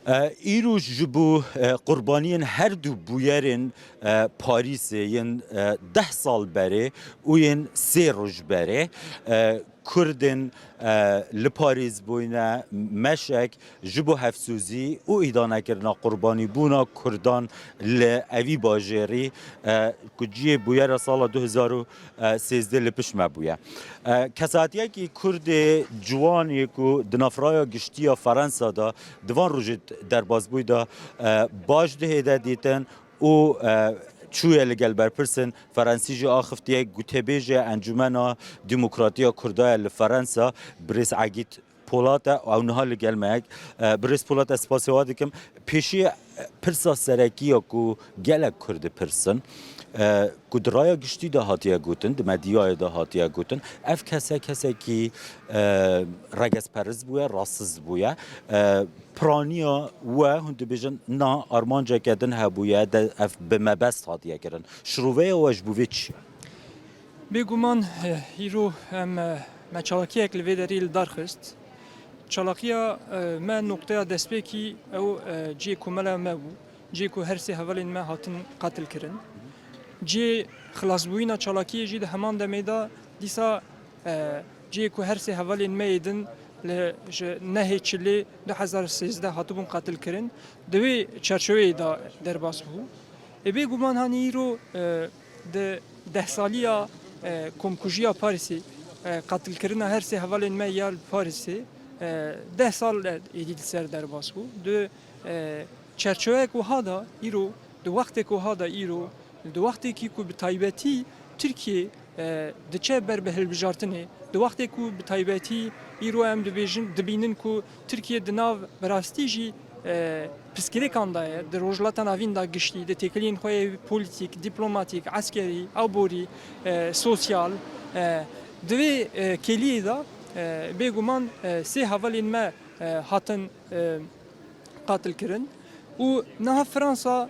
ایروز جبو قربانیان هر دو بویرین پاریس ین 10 سال بره و ین 3 روز بره کردن لپاریس بوینا مشک جبو هفسوزی و ایدانه کرنا قربانی بونا کردان لعوی باجری کجیه بویر سال 2013 لپش مبویه کساتیه که کرد جوانی که دنافرای گشتی فرانسا دا دوان روز در بازبوی دا باج ده دیتن و چوی لگل برپرسن فرانسیجی آخفتیه گوتبیجه انجمنا دموکراتیا کردای لفرانسا بریس عگیت پولاتا او نها لگل مگ بریس پولاتا سپاسیوادی کم پیشی پرسا سرکیه کو گلک کرد پرسن کدرای گشتی ده هاتیه گوتن دمدیای ده هاتیه گوتن اف کسه کی رگس پرز بویا راسز بویا پرانیا و هند بیشن نا آرمانجا کردن هبویا ده اف بمبست هاتیه کردن شروعه واج بوی چی؟ بگومان هیرو هم مچالاکی اکلوی دریل درخست چالاکیا من نقطه دستپیکی او جی کوملا مبو جی کو هر سه حوالین ما هاتن قتل کردن جی خلاص بوینا چالاکی جی ده همان دمیدا دیسا جی کو هر سه حوالین ما ایدن نه چلی 2013 هاتبون قتل کردن دوی چرچوی دا در باس بو ابی گمان هانی رو ده سالیا کمکوژیا پاریسی قتل کردن هر سه حوالین ما یال پاریسی 10 سال ایدیل سر در باس بو دو چرچوی کو هادا ایرو دو وقت کو هادا ایرو دو وقتی که به تایبتی ترکیه دچه بر به هلبجارتنه دو وقتی که به تایبتی ایرو هم دبینن که ترکیه دناو براستیجی پسکریکان دایه در روجلاتان آوین دا گشتی ده تکلین خوی پولیتیک دیپلماتیک عسکری آبوری سوسیال دوی کلیه دا بگومان سه حوالین ما هاتن قاتل کرن و نه فرانسا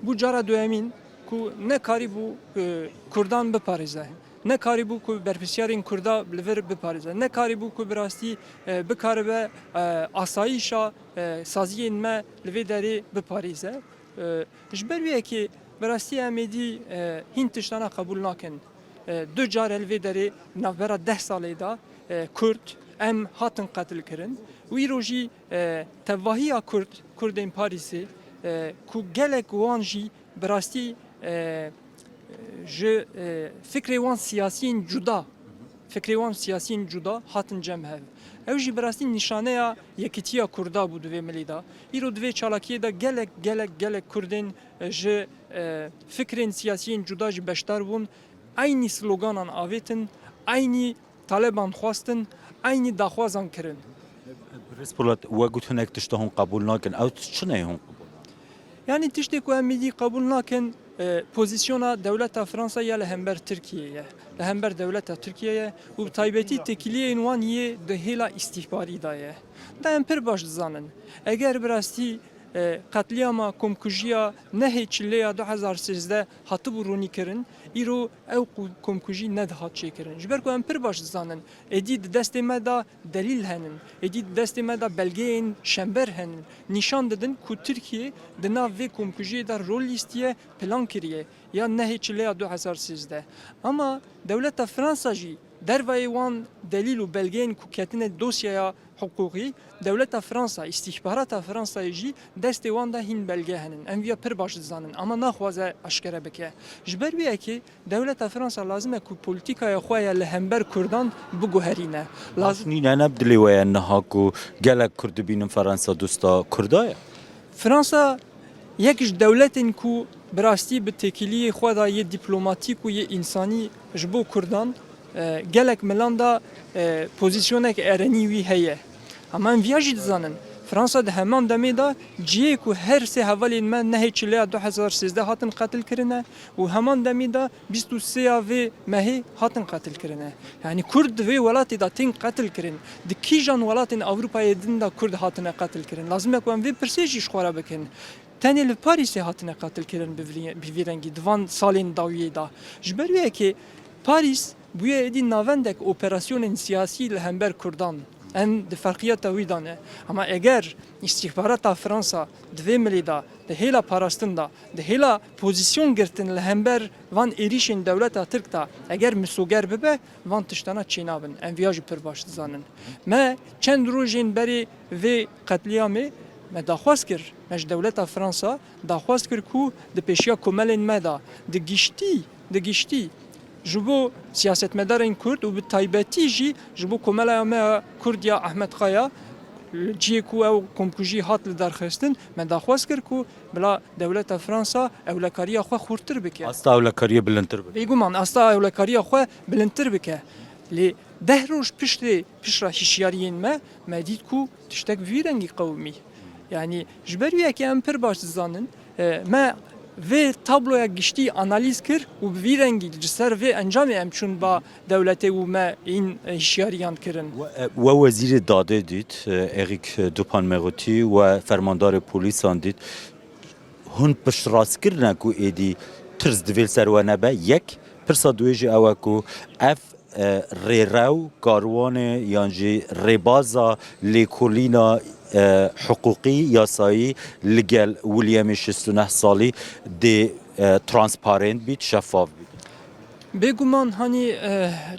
bu cara dönemin ku ne kari bu Kurdan biparize ne kari bu ku berpisyarın Kurda liver biparize ne kari bu ku birasti bikaribe asayişa saziyen me livederi biparize jber bir ki birasti emedi Hint tiştana kabul nakin dö cara livederi navbera 10 saleda Kürt em hatın katil kirin و ایروژی تواهی کردین پاریسی کو گلک وانجی براستی ج فکر وان سیاسیین جدا هاتن جمع هف اوجی براستی نشانه یکیتیا کردا بود و ملیدا ایرو دوی چالاکی دا گلک کردین ج فکرین سیاسیین جدا ج بشتر بون aynı sloganan avetin aynı taleban خواستن aynı داخوازان کرن رسپولات وقت هناك تشتهون قبول ناكن أو تشنيهم يعني تشتي كو اميدي قبول ناكن بوزيسيونا دولة فرنسا يا لهمبر تركيا لهمبر دولة تركيا وبتايبتي تكليه عنوان يه دهيلا استخباري دايه دا امبر باش زانن اگر براستی قتلیاما کمکوژیا نه چلیا 2013 هاتو برونی کرن ایرو او کمکوژی ند هات چه کرن جبر کو امپر باش زانن ادید دست مدا دلیل هنن ادید دست مدا بلگین شمبر هنن نشان دادن کو ترکیه دنا و کمکوژی در رول لیستیه پلان کریه یا نه چلیا 2013 اما دولت فرانسا جی در وان دلیل و بلگین کو کتن دوسیا حقوقی دولت فرانسا استخبارات فرانسا جی دست وان ده هین بلگه هنن ام ویا پر باش زانن اما نخوازه اشکره بکه جبر ویا کی دولت فرانسا لازمه کو پولیتیکای خویا لهمبر کردان بگوهرینه لازم نه نبدلی ویا نها کو گلک کرد بینن فرانسا دوستا کردای فرانسا یکش دولتین کو براستی به تکیلی خدا یه دیپلماتیک و یه انسانی جبو کردان گلک ملاندا پوزیسیونک ارنی وی هیه اما ویاجی دزانن فرانسا ده همان دمی دا جیه که هر سه حوالین من نه چلیا 2013 هاتن قتل کرنه و همان دمی دا 23 و مهی هاتن قتل کرنه یعنی کرد و ولاتی دا تین قتل کرن دی کیجان ولاتین اروپای دین دا کرد هاتن قتل کرن لازمه که وی پرسیجی شخوره بکن تنی لپاریس هاتن قتل کرن بویرنگی دوان سالین داویه دا جبرویه که پاریس بویه edi navendek operasyonên siyasî li hember Kurdan ان د فرقیت وی دانه اما اگر استخبارات فرانسا دوی ملیدا ده هیلا پاراستن دا ده هیلا پوزیسیون گرتن لهمبر وان ایریشن دولت ترک دا اگر مسوگر ببه وان تشتانا چینابن ان ویاج پر باش زانن ما چند روزین بری و قتلیامه ما داخواست کر مش دولت فرانسا داخواست کر کو د پیشیا کوملن مدا د گشتی جبو siyasetmedarên Kurd û bi taybetî jî ji bo komela me Kurdiya Ahmed Xaya ciyê ku ew komkujî hat li derxistin me daxwaz kir ku bila dewleta Fransa ewlekariya xwe xurtir bike. Asta ewlekariya bilindtir bike. Bêguman asta ewlekariya xwe bilindtir bike. Lê deh roj pişra hişyariyên me dît ku tiştek vî rengî qewimî. Yani ji ber wî yekê em pir baş dizanin me ve tabloya giştî analiz kir û bi vî rengî ji ser vê encamê em çûn ba dewletê û me în hişyariyan kirin. We wezîrê dadê dît Eric Dupont-Moretti we fermandarê polîsan dît hûn piştrastkirine ku êdî tirs divê ser we nebe yek pirsa duê jî ew e ku ev rêrew karwanê yan jî rêbaza lêkolîna حقوقی یاسایی لگل ولیام 69 سالی دی ترانسپارنت بیت شفاف بیت. بگومان هانی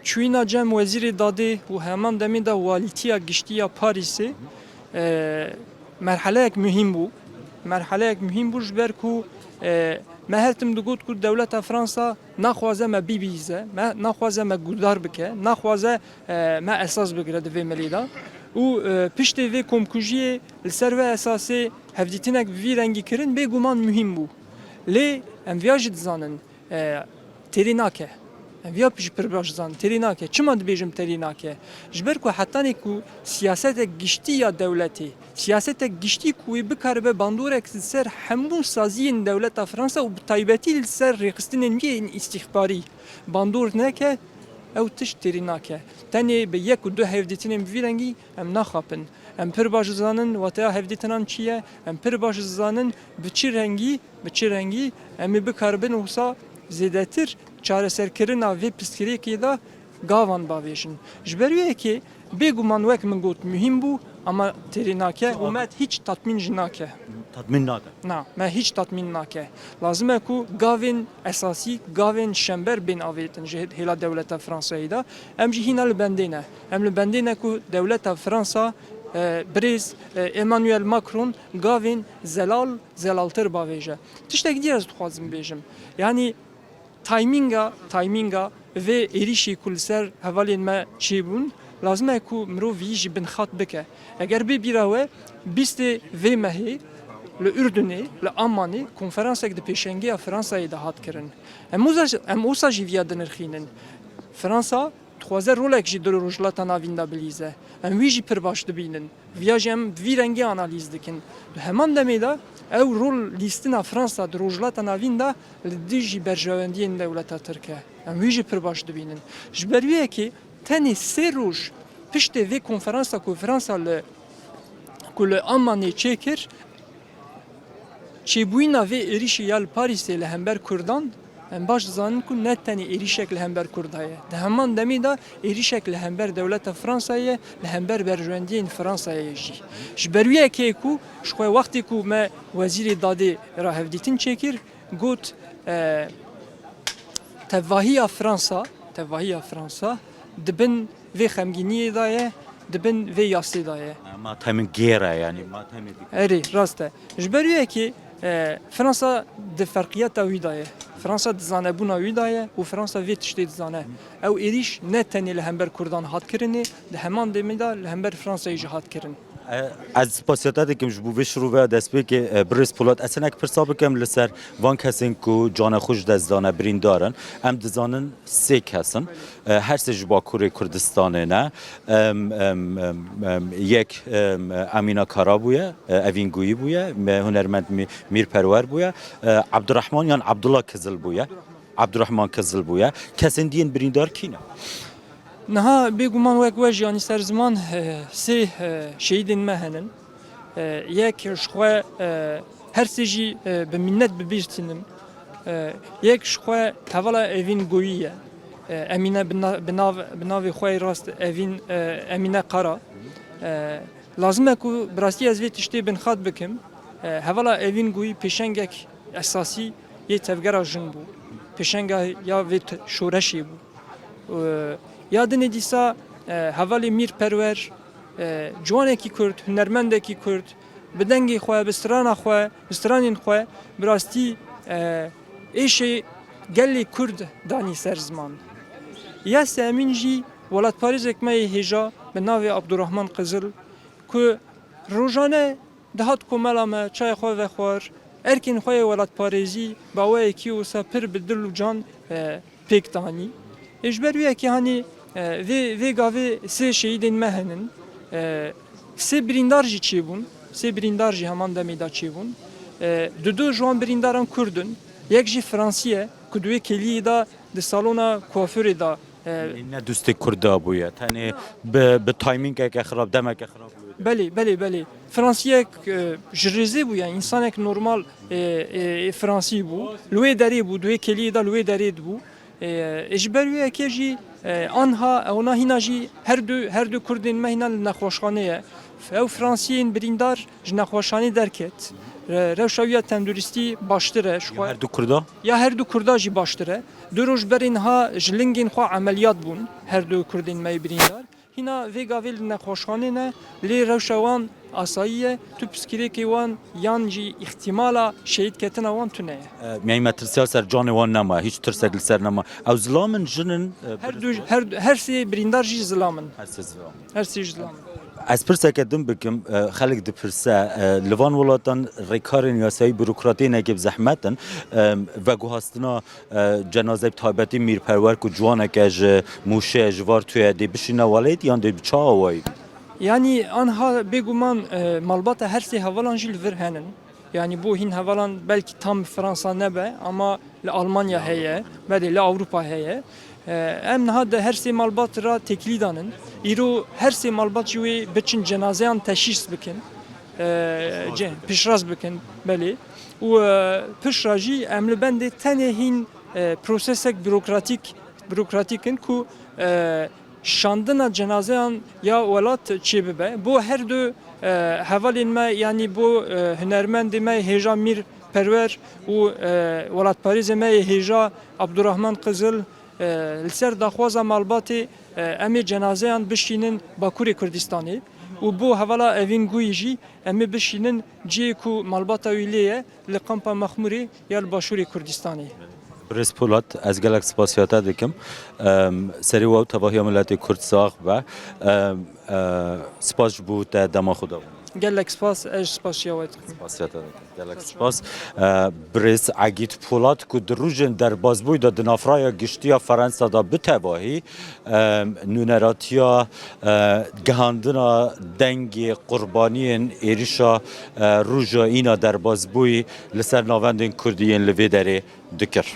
چوینا جم وزیر داده و همان دمی دا والیتیا گشتیا پاریسی مرحله یک مهم بو جبر کو ما هرتم دگوت کو دولت فرانسا نخوازه ما بیبیزه ما نخوازه ما گودار بکه نخوازه ما اساس بگیره دوی ملیدا و پشت وی کمکوژی لسر و اساسی هفدیتینک وی رنگی کرن بگومان مهم بو لی ام ویاج دزانن تریناکه ام ویا پیش پر باش زان تریناکه چما دبیجم تریناکه جبر کو حتی نیکو سیاست گشتی یا دولتی سیاست گشتی کوی بکار به باندورک سر همو سازی دولت فرانسا و تایبتی سر رقصتن این استخباری باندور نکه او تش تریناکه تنی به یک و دو هفدیتین ویرنگی ام نخاپن ام پر باش زانن و تا هفدیتنان چیه ام پر باش زانن به چی رنگی ام بکاربن وسا زیادتر چاره سرکرنا و پسکری کی دا گاوان باویشن جبریه کی بگومان وک من گوت مهم بو ama terinake umet hiç tatmin jinake. Tatmin nake. Na, me hiç tatmin nake. Lazım ku gavin esasi, gavin şember bin avetin hela devleta Fransa'yı da. Em jî hîna li bendêne. Em li bendêne ku devleta Fransa Brez Emmanuel Macron gavin zelaltır bavêje. Tiştek diyez dixwazim bêjim. Yani timinga ve êrişî ku li ser hevalên me çêbûn لازم ہے کو مرو ویج بن خط بکه اگر بی بیراوه بیست وی مهی لأردنی لأمانی کنفرانس اگه پیشنگی فرانسایی ده هات کرن ام اوسا جی ویاد نرخینن فرانسا تخوازه رولک جی در روجلاتا ناوین دا بلیزه ام ویجی پر باش دبینن ویاج ام وی رنگی آنالیز دکن همان دمیده او رول لیستنا فرانسا در روجلاتا ناوین دا لدیجی برجواندی دولتا ترکه ام ویجی پر باش دبینن جبرویه که تنی سه روز پشت وی کنفرانسا کو فرانسا ل آمانی چکر چی بوینا وی ایریشی یال پاریسی لهمبر کردان ام باش زانن کو نه تنی ایریشک لهمبر کردایه ده همان دمی دا ایریشک لهمبر دولت فرانسایه لهمبر برجواندین فرانسایه جی جبرویه که کو شخوی وقتی کو ما وزیر داده را هفدیتین چکر گوت تواهی فرانسا dibin vê xemgîniyê da ye dibin vê yasê da ye. Ma temin gêre yani ma temin. Erê rast e. Ji ber wê ki Fransa di ferqiyeta wî da ye. Fransa di zanebûna wî da ye û Fransa vê tiştê dizane. Ew êrîş ne tenê li hember Kurdan hat kirinê, di heman demê da li hember Fransayê jî hat kirin. از سپاسیتا دکم جبو وش رو و دست به که برس پولات اصلا اک پرسا بکم لسر وان کسین کو جان خوش دزدانه برین دارن ام دزانن سه کسن هر سه جبا کوری کردستانه نه یک امینا کارا بویا اوینگویی بویا هنرمند میرپرور بویا عبدالرحمن یان عبدالله کزل بویا عبدالرحمن کزل بویا کسین دین برین دار کینه Naha bêguman wek we jî yanî ser ziman sê şehîdên me henin. Yek ji xwe her sê jî bi minnet bibîrtînim. Yek ji xwe hevala evîn goyî ye. Emine binav xoy rast evin Emine Qara lazım e ku brasti ez vê tiştê bin xat bikim hevala evin goyî pêşengek esasî yê tevgera jin bû pêşenga ya vê şoreşê bû ya dinê dîsa hevalê mîrperwer ciwanekî Kurd hunermendekî Kurd bi dengê xwe bi strana xwe bi stranên xwe bi rastî êşê gelê Kurd danî ser ziman ya Semîn jî welatparêzek me yê hêja bi navê Abdurrahman Qizil ku rojane dihat komela me çaya xwe vexwar erkên xwe yê welatparêzî baweyekî wisa pir bi dil û can pêk danî ji ber wî yekê hanî vê gavê sê şehîdên me henin sê birîndar jî çêbûn sê birîndar jî heman demê da çêbûn du ji wan birîndaran Kurd in yek jî Fransî ye ku di wê keliyê da di salona kuaförê da Ne dostê Kurda bûye tenê bi timingeke xirab demeke xirab bûye. Belê Fransiyek ji rêzê bû yani însanek normal Fransî bû li wê derê bû di wê keliyê da li wê derê dibû ji ber wê yekê jî anha ewna hîna jî her du Kurdên me hîna li nexweşxanê ye ew Fransiyên birîndar ji nexweşanê derket rewşa wî ya tenduristî baştir e ji xwe Her du Kurda? ya her du Kurda jî baştir e du roj berên ha ji lingên xwe emeliyat bûn her du Kurdên me birîndar hîna vê gavê li nexweşxanê ne lê rewşa wan asayî ye tu piskirêkê wan yan jî îxtîmala şehîdketina wan tune ye Yani me tirsiya ser canê wan nema hiç tirsek li ser nema ew zilamın jinin her sê birîndar jî zilam in her se zilam. her sê jî zilam in Ez pirseke din bikim xelek dipirse li van welatan rêkarên yasayî bürokratînekê bi zehmetin veguhastina cenazeyê taybetî mîrperwer ku ciwaneke ji Mûşê ji var tuye dê bişîne welêt yan dê çawa wayî Yani anha bêguman malbata her sê hevalan jî li vir henin yani bu hin hevalan belki tam Fransa nebe ama li Almanya heye belê li Avrupa heye em niha de her sê malbat ra tekilî danin îro her sê malbat jî wê biçin cenazeyan teşhîs bikin pişras bikin belê û pişra jî em li bendê tenê hîn prosesek bürokratik in ku şandina cenazeyan ya welat çê bibe bu her du hevalên me yani bu hunermendê me hêja mîr perwer û welatparêzê me hêja Abdurrahman Qizil li ser daxwaza malbatê em ê cenazeyan bişînin Bakurê Kurdistanê û bu hevala evîn gûyî jî em ê bişînin ciyê ku malbata wî lê ye li Kampa Mexmûrê ya li Başûrê Kurdistanê Birêz Polat ez gelek spasiyata dikim serê we tevahiya miletê Kurd sax be spas ji bo te dema xwe da gelek spas ez spasiya we dikim spasiyata dikim gelek spas Birêz Egît Polat ku di rûjên derbasbûyî da di nafraya giştiya Fransa da bi tevahî nûneratiya gihandina dengê qurbaniyên êrişa rûja îna derbasbûyî li ser navendên Kurdiyên li vê derê dikir.